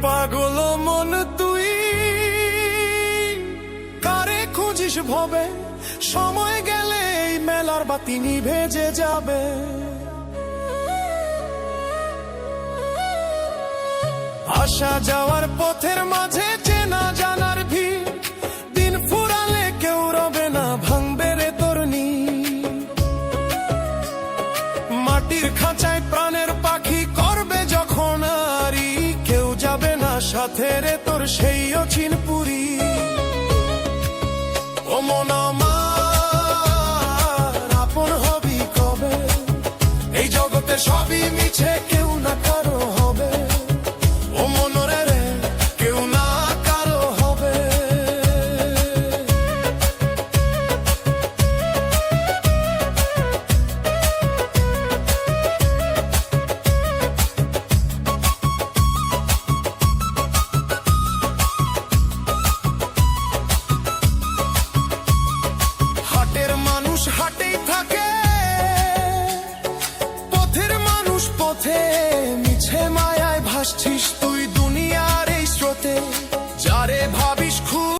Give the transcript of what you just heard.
পাগল মন তুই কারে খুঁজিস ভবে, সময় গেলে এই মেলার বাতি নিভে যে যাবে। আসা যাওয়ার পথের মাঝে চেনা জানার ভিড়, দিন ফুরালে কেউ রবে না, ভাঙবে রে তোর নীড়। মাটির খাঁচায় প্রাণের পাখি করবে যখন আরি, কেউ যাবে না সাথে রে তোর সেই অচিনপুরি। ও মন আমার আপন হবি কবে, এই জগতে সবই মিছে, কেউ না কারো হবে। ও মনরে রে কেউ না কারো হবে। হাটের মানুষ হাটেই থাকে, পথের মানুষ পথে, মিছে মায়ায় ভাসছিস